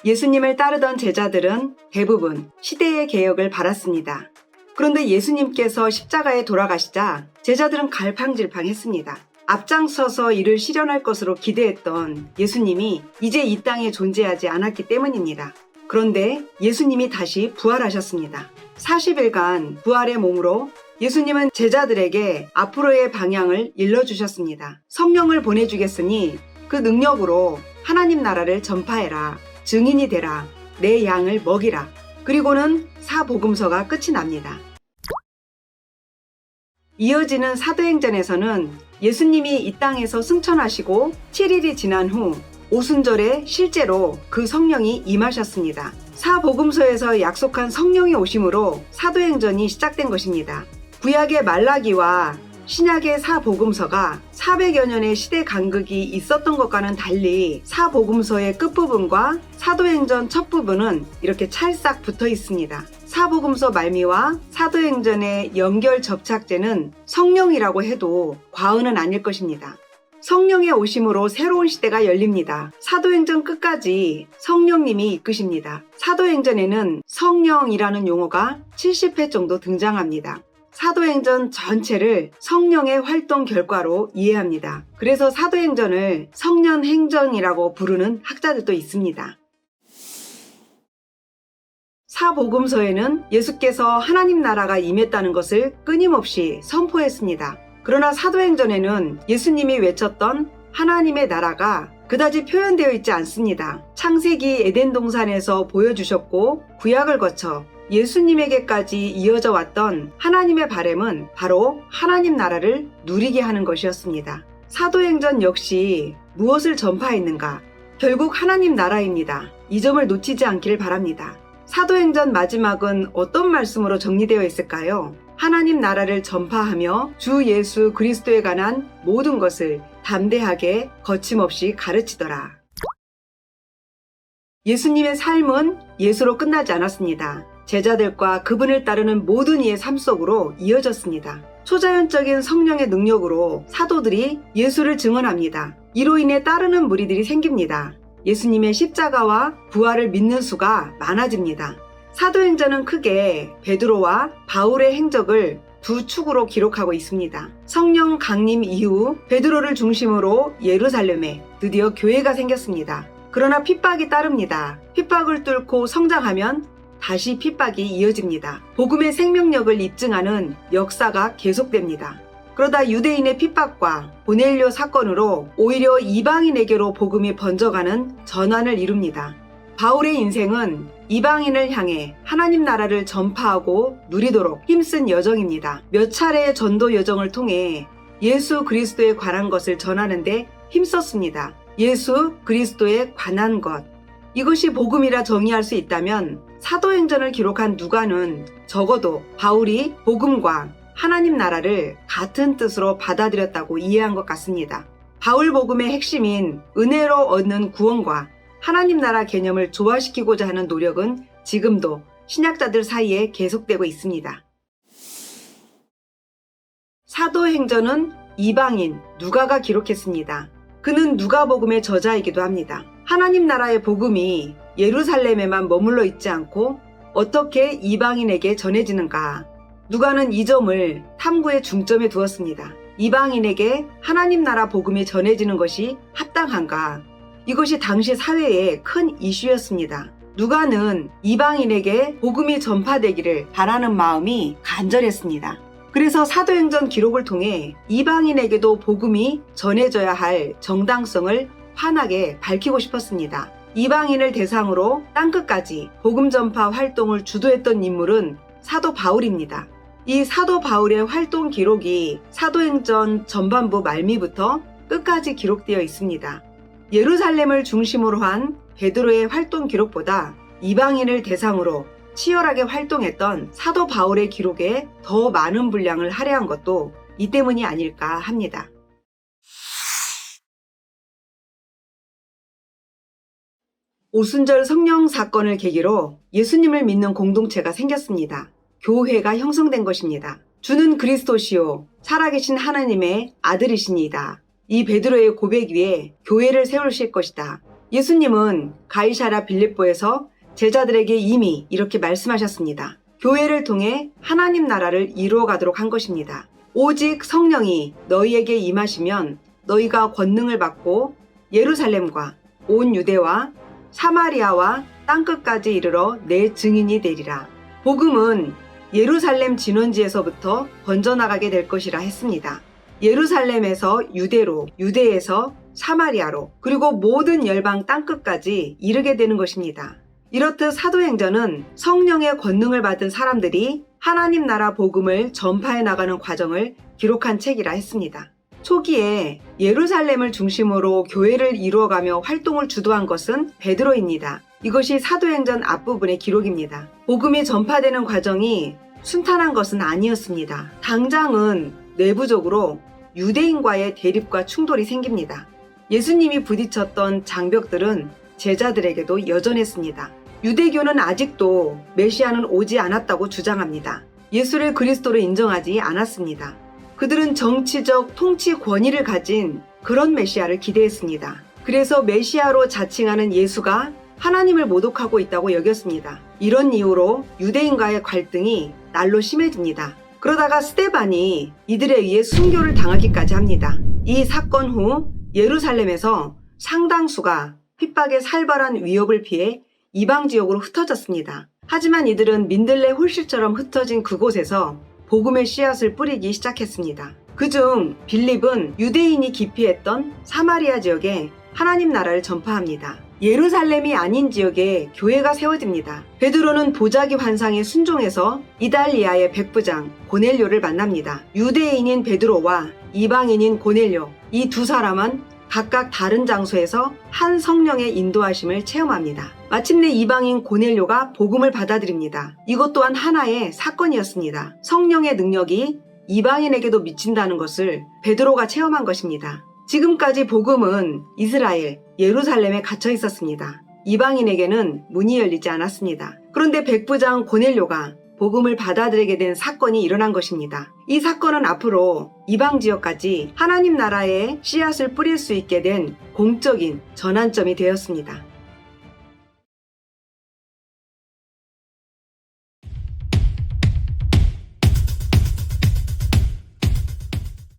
예수님을 따르던 제자들은 대부분 시대의 개혁을 바랐습니다. 그런데 예수님께서 십자가에 돌아가시자 제자들은 갈팡질팡했습니다. 앞장서서 이를 실현할 것으로 기대했던 예수님이 이제 이 땅에 존재하지 않았기 때문입니다. 그런데 예수님이 다시 부활하셨습니다. 40일간 부활의 몸으로 예수님은 제자들에게 앞으로의 방향을 일러주셨습니다. 성령을 보내주겠으니 그 능력으로 하나님 나라를 전파해라. 증인이 되라. 내 양을 먹이라. 그리고는 사복음서가 끝이 납니다. 이어지는 사도행전에서는 예수님이 이 땅에서 승천하시고 7일이 지난 후 오순절에 실제로 그 성령이 임하셨습니다. 사복음서에서 약속한 성령이 오심으로 사도행전이 시작된 것입니다. 구약의 말라기와 신약의 사복음서가 400여 년의 시대 간극이 있었던 것과는 달리 사복음서의 끝부분과 사도행전 첫 부분은 이렇게 찰싹 붙어 있습니다. 사복음서 말미와 사도행전의 연결 접착제는 성령이라고 해도 과언은 아닐 것입니다. 성령의 오심으로 새로운 시대가 열립니다. 사도행전 끝까지 성령님이 이끄십니다. 사도행전에는 성령이라는 용어가 70회 정도 등장합니다. 사도행전 전체를 성령의 활동 결과로 이해합니다. 그래서 사도행전을 성년행전이라고 부르는 학자들도 있습니다. 사복음서에는 예수께서 하나님 나라가 임했다는 것을 끊임없이 선포했습니다. 그러나 사도행전에는 예수님이 외쳤던 하나님의 나라가 그다지 표현되어 있지 않습니다. 창세기 에덴 동산에서 보여주셨고 구약을 거쳐 예수님에게까지 이어져 왔던 하나님의 바램은 바로 하나님 나라를 누리게 하는 것이었습니다. 사도행전 역시 무엇을 전파했는가? 결국 하나님 나라입니다. 이 점을 놓치지 않기를 바랍니다. 사도행전 마지막은 어떤 말씀으로 정리되어 있을까요? 하나님 나라를 전파하며 주 예수 그리스도에 관한 모든 것을 담대하게 거침없이 가르치더라. 예수님의 삶은 예수로 끝나지 않았습니다. 제자들과 그분을 따르는 모든 이의 삶 속으로 이어졌습니다. 초자연적인 성령의 능력으로 사도들이 예수를 증언합니다. 이로 인해 따르는 무리들이 생깁니다. 예수님의 십자가와 부활을 믿는 수가 많아집니다. 사도행전은 크게 베드로와 바울의 행적을 두 축으로 기록하고 있습니다. 성령 강림 이후 베드로를 중심으로 예루살렘에 드디어 교회가 생겼습니다. 그러나 핍박이 따릅니다. 핍박을 뚫고 성장하면 다시 핍박이 이어집니다. 복음의 생명력을 입증하는 역사가 계속됩니다. 그러다 유대인의 핍박과 고넬료 사건으로 오히려 이방인에게로 복음이 번져가는 전환을 이룹니다. 바울의 인생은 이방인을 향해 하나님 나라를 전파하고 누리도록 힘쓴 여정입니다. 몇 차례의 전도 여정을 통해 예수 그리스도에 관한 것을 전하는데 힘썼습니다. 예수 그리스도에 관한 것. 이것이 복음이라 정의할 수 있다면 사도행전을 기록한 누가는 적어도 바울이 복음과 하나님 나라를 같은 뜻으로 받아들였다고 이해한 것 같습니다. 바울 복음의 핵심인 은혜로 얻는 구원과 하나님 나라 개념을 조화시키고자 하는 노력은 지금도 신약자들 사이에 계속되고 있습니다. 사도행전은 이방인 누가가 기록했습니다. 그는 누가복음의 저자이기도 합니다. 하나님 나라의 복음이 예루살렘에만 머물러 있지 않고 어떻게 이방인에게 전해지는가? 누가는 이 점을 탐구의 중점에 두었습니다. 이방인에게 하나님 나라 복음이 전해지는 것이 합당한가? 이것이 당시 사회의 큰 이슈였습니다. 누가는 이방인에게 복음이 전파되기를 바라는 마음이 간절했습니다. 그래서 사도행전 기록을 통해 이방인에게도 복음이 전해져야 할 정당성을 환하게 밝히고 싶었습니다. 이방인을 대상으로 땅끝까지 복음 전파 활동을 주도했던 인물은 사도 바울입니다. 이 사도 바울의 활동 기록이 사도행전 전반부 말미부터 끝까지 기록되어 있습니다. 예루살렘을 중심으로 한 베드로의 활동 기록보다 이방인을 대상으로 치열하게 활동했던 사도 바울의 기록에 더 많은 분량을 할애한 것도 이 때문이 아닐까 합니다. 오순절 성령 사건을 계기로 예수님을 믿는 공동체가 생겼습니다. 교회가 형성된 것입니다. 주는 그리스도시요 살아계신 하나님의 아들이시니이다. 이 베드로의 고백 위에 교회를 세우실 것이다. 예수님은 가이사랴 빌립보에서 제자들에게 이미 이렇게 말씀하셨습니다. 교회를 통해 하나님 나라를 이루어 가도록 한 것입니다. 오직 성령이 너희에게 임하시면 너희가 권능을 받고 예루살렘과 온 유대와 사마리아와 땅끝까지 이르러 내 증인이 되리라. 복음은 예루살렘 진원지에서부터 번져나가게 될 것이라 했습니다. 예루살렘에서 유대로, 유대에서 사마리아로, 그리고 모든 열방 땅끝까지 이르게 되는 것입니다. 이렇듯 사도행전은 성령의 권능을 받은 사람들이 하나님 나라 복음을 전파해 나가는 과정을 기록한 책이라 했습니다. 초기에 예루살렘을 중심으로 교회를 이루어가며 활동을 주도한 것은 베드로입니다. 이것이 사도행전 앞부분의 기록입니다. 복음이 전파되는 과정이 순탄한 것은 아니었습니다. 당장은 내부적으로 유대인과의 대립과 충돌이 생깁니다. 예수님이 부딪혔던 장벽들은 제자들에게도 여전했습니다. 유대교는 아직도 메시아는 오지 않았다고 주장합니다. 예수를 그리스도로 인정하지 않았습니다. 그들은 정치적 통치 권위를 가진 그런 메시아를 기대했습니다. 그래서 메시아로 자칭하는 예수가 하나님을 모독하고 있다고 여겼습니다. 이런 이유로 유대인과의 갈등이 날로 심해집니다. 그러다가 스데반이 이들에 의해 순교를 당하기까지 합니다. 이 사건 후 예루살렘에서 상당수가 핍박의 살벌한 위협을 피해 이방 지역으로 흩어졌습니다. 하지만 이들은 민들레 홀씨처럼 흩어진 그곳에서 복음의 씨앗을 뿌리기 시작했습니다. 그중 빌립은 유대인이 기피했던 사마리아 지역에 하나님 나라를 전파합니다. 예루살렘이 아닌 지역에 교회가 세워집니다. 베드로는 보자기 환상에 순종해서 이달리아의 백부장 고넬료를 만납니다. 유대인인 베드로와 이방인인 고넬료, 이 두 사람은 각각 다른 장소에서 한 성령의 인도하심을 체험합니다. 마침내 이방인 고넬료가 복음을 받아들입니다. 이것 또한 하나의 사건이었습니다. 성령의 능력이 이방인에게도 미친다는 것을 베드로가 체험한 것입니다. 지금까지 복음은 이스라엘, 예루살렘에 갇혀 있었습니다. 이방인에게는 문이 열리지 않았습니다. 그런데 백부장 고넬료가 복음을 받아들이게 된 사건이 일어난 것입니다. 이 사건은 앞으로 이방 지역까지 하나님 나라의 씨앗을 뿌릴 수 있게 된 공적인 전환점이 되었습니다.